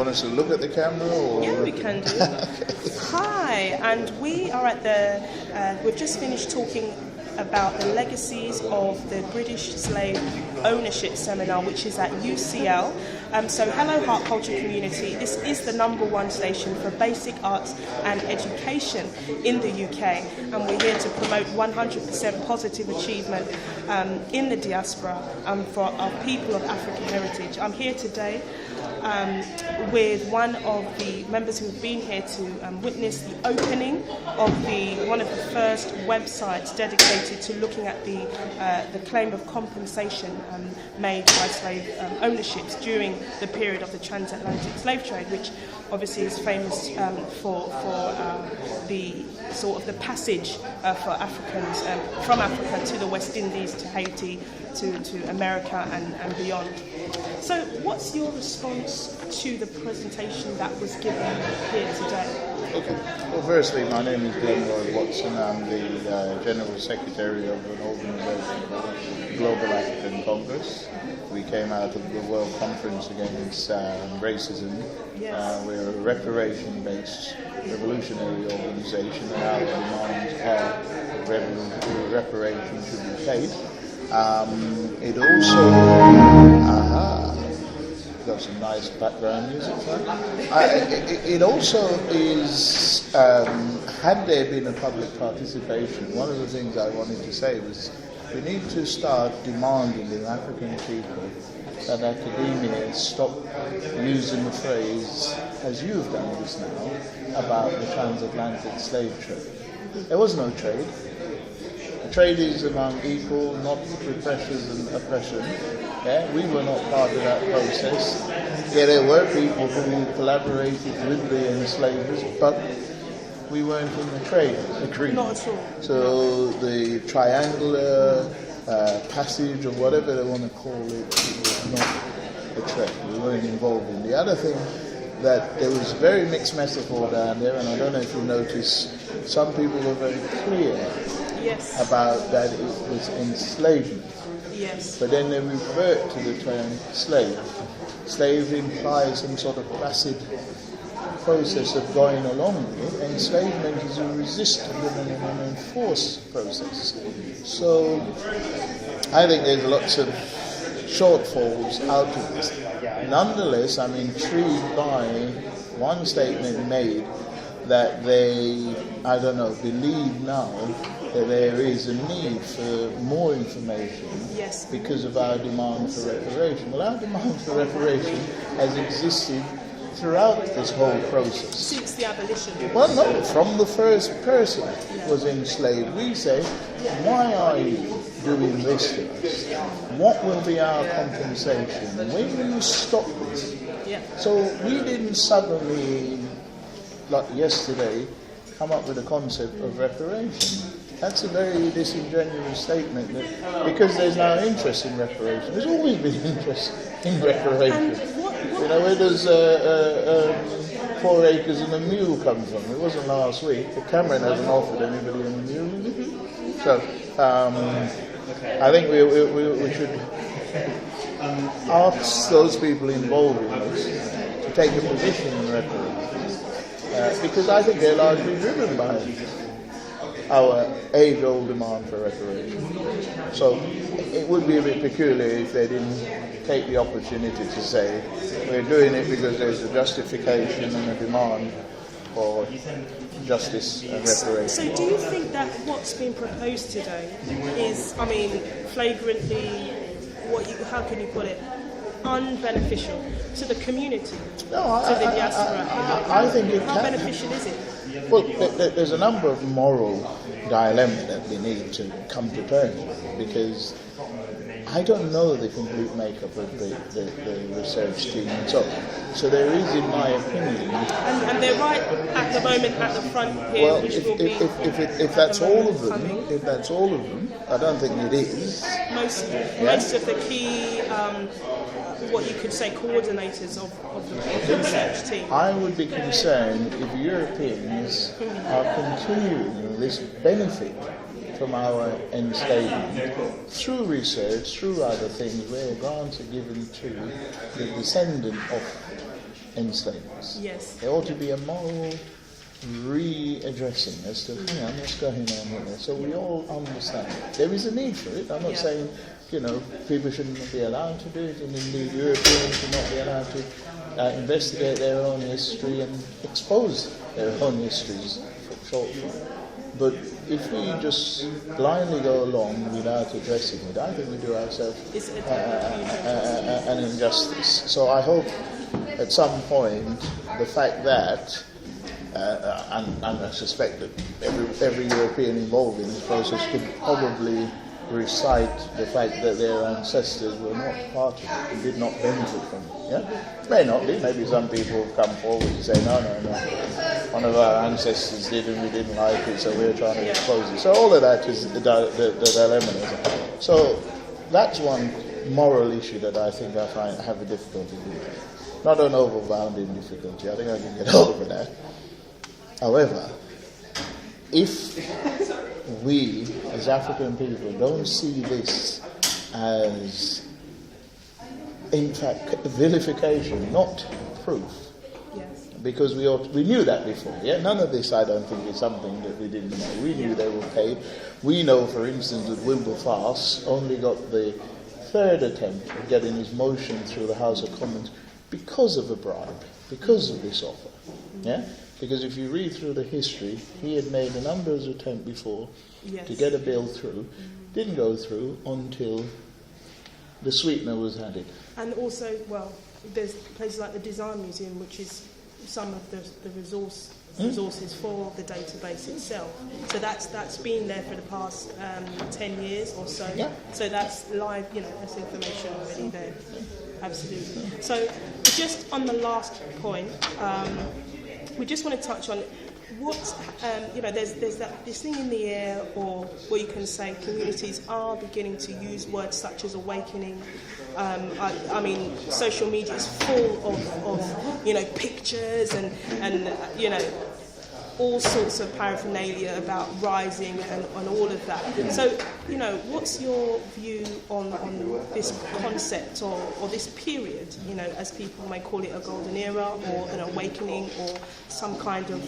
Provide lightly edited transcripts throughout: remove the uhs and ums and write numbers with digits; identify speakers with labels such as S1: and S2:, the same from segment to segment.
S1: want us to look at the camera? Or?
S2: Yeah, we can do. Okay. Hi, and we are at the, we've just finished talking about the legacies of the British Slave Ownership Seminar, which is at UCL. So hello Hart Culture Community, this is the #1 station for basic arts and education in the UK, and we're here to promote 100% positive achievement in the diaspora for our people of African heritage. I'm here today with one of the members who have been here to witness the opening of one of the first websites dedicated to looking at the claim of compensation made by slave ownerships during the period of the transatlantic slave trade, which obviously is famous for the sort of the passage for Africans from Africa to the West Indies, to Haiti, to America and beyond. So what's your response to the presentation that was given here today?
S1: Okay. Well, firstly, my name is Glenroy Watson. I'm the General Secretary of an organization called Global African Congress. We came out of the World Conference Against Racism.
S2: Yes.
S1: We're a reparation-based revolutionary organization, and our demands are reparation should be paid. It also got some nice background music. It also is, had there been a public participation, one of the things I wanted to say was we need to start demanding in African people that academia stop using the phrase, as you've done just now, about the transatlantic slave trade. There was no trade. Trade is among equal, not through pressures and oppression. Yeah, we were not part of that process. Yeah, there were people who collaborated with the enslavers, but we weren't in the trade agreement.
S2: Not at all.
S1: So the triangular passage, or whatever they want to call it, was not a trade. We weren't involved in. The other thing, that there was very mixed metaphor down there, and I don't know if you noticed, some people were very clear.
S2: Yes.
S1: About that it was enslavement.
S2: Yes.
S1: But then they revert to the term slave. Slave implies some sort of passive process of going along with it. Enslavement is a resistant and an enforced process. So I think there's lots of shortfalls out of this. Nonetheless, I'm intrigued by one statement made that they, I don't know, believe now that there is a need for more information.
S2: Yes.
S1: Because of our demand for reparation. Well, our demand for reparation has existed throughout this whole process.
S2: Since the abolition.
S1: Well, no, from the first person was enslaved. We say, why are you doing this to us? What will be our compensation? When will you stop this?
S2: Yeah.
S1: So we didn't suddenly, like yesterday, come up with a concept of reparation. That's a very disingenuous statement, that because there's now interest in reparation. There's always been interest in reparation. You know, where does 4 acres and a mule come from? It wasn't last week. The Cameron hasn't offered anybody a mule. So I think we should ask those people involved in this to take a position in reparation. Because I think they're largely driven by our age-old demand for reparation. So it would be a bit peculiar if they didn't take the opportunity to say, we're doing it because there's a justification and a demand for justice and reparation.
S2: So do you think that what's been proposed today is, I mean, flagrantly, how can you put it, unbeneficial to the community, to the diaspora?
S1: I think it
S2: How
S1: can.
S2: beneficial is it?
S1: Well, there's a number of moral dilemmas that we need to come to terms with, because I don't know the complete makeup of the research team and so on. So there is, in my opinion...
S2: And they're right at the moment at the front here,
S1: well,
S2: which will be...
S1: if that's all of them, I don't think it is.
S2: Most of the key, what you could say, coordinators of the research team.
S1: I would be concerned if Europeans are continuing this benefit from our enslavement through research, through other things, where grants are given to the descendant of enslavers.
S2: Yes.
S1: There ought to be a moral readdressing as to, hang on, what's going on here. So we all understand. There is a need for it. I'm not saying, people shouldn't be allowed to do it, and indeed Europeans should not be allowed to investigate their own history and expose their own histories shortly. But if we just blindly go along without addressing it, I think we do ourselves an injustice. So I hope at some point the fact that, and I suspect that every European involved in this process could probably recite the fact that their ancestors were not part of it and did not benefit from it. Yeah? May not be. Maybe some people have come forward and say, no. One of our ancestors did and we didn't like it, so we're trying to expose it. So all of that is the dilemma. So that's one moral issue that I think I have a difficulty with. Not an overwhelming difficulty. I think I can get over that. However, if we, as African people, don't see this as, in fact, vilification, not proof, because we knew that before. Yeah, none of this, I don't think, is something that we didn't know. We knew they were paid. We know, for instance, that Wilberforce only got the third attempt at getting his motion through the House of Commons because of a bribe, because of this offer. Yeah. Because if you read through the history, he had made a number of attempts before to get a bill through. Didn't go through until the sweetener was added. And
S2: also, there's places like the Design Museum, which is some of the resources for the database itself. So that's been there for the past 10 years or so. Yeah. So that's live, that's information already there. Absolutely. So just on the last point, we just want to touch on what, there's this thing in the air, or what you can say, communities are beginning to use words such as awakening. I mean, social media is full of pictures and all sorts of paraphernalia about rising and all of that. So, what's your view on this concept or this period, as people may call it a golden era or an awakening or some kind of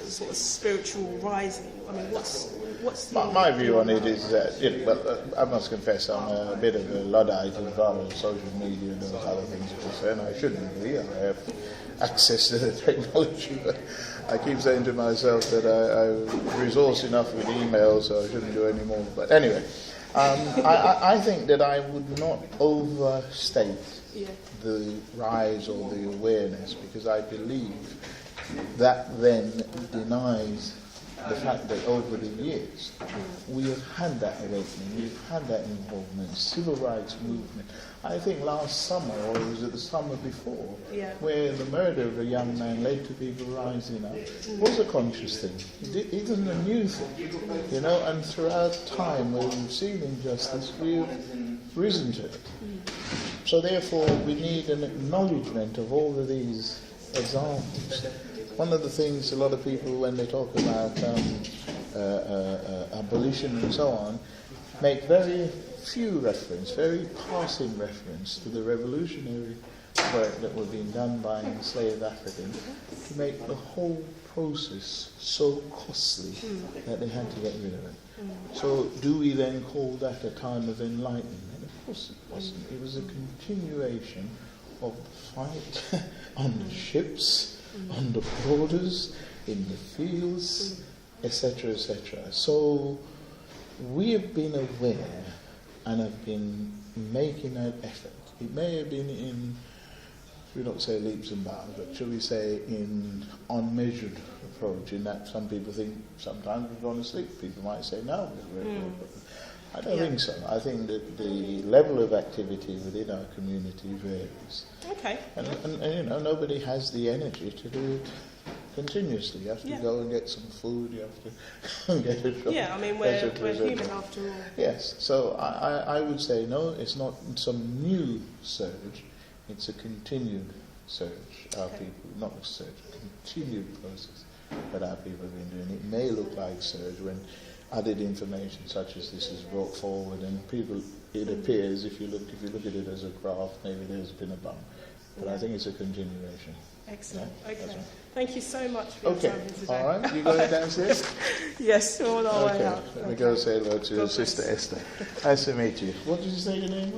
S2: sort of spiritual rising? I mean, what's
S1: my view on it is that, I must confess I'm a bit of a Luddite as far as social media and those other things are concerned. I shouldn't be. I have access to the technology, but I keep saying to myself that I'm resourced enough with email, so I shouldn't do any more. But anyway, I think that I would not overstate the rise or the awareness, because I believe that then denies the fact that over the years we have had that awakening, we've had that involvement, civil rights movement. I think last summer, or was it the summer before, where the murder of a young man led to people rising up, was a conscious thing. It isn't a new thing, and throughout time where we've seen injustice, we've risen to it. So therefore we need an acknowledgement of all of these examples. One of the things a lot of people, when they talk about abolition and so on, make very few reference, very passing reference to the revolutionary work that was being done by enslaved Africans to make the whole process so costly that they had to get rid of it. So do we then call that a time of enlightenment? Of course it wasn't. It was a continuation of the fight on the ships, on the borders, in the fields, etc., etc. So we have been aware and have been making an effort. It may have been in, we don't say leaps and bounds, but shall we say in unmeasured approach, in that some people think sometimes we've gone to sleep. People might say no. I don't think so. I think that the level of activity within our community varies.
S2: Okay.
S1: And nobody has the energy to do it continuously. You have to go and get some food, you have to go and get a job.
S2: Yeah, I mean, we're human after all.
S1: Yes, so I would say no, it's not some new surge, it's a continued surge. Our people, not a surge, a continued process that our people have been doing. It may look like surge when added information such as this is brought forward, and people, it appears, if you look at it as a graph, maybe there's been a bump. but I think it's a continuation.
S2: Excellent.
S1: Yeah,
S2: Okay. Thank you so much for your time today.
S1: All right. You going downstairs?
S2: Yes, all our way out.
S1: Let me go say hello to your sister Esther. Nice to meet you. What did you say your name was?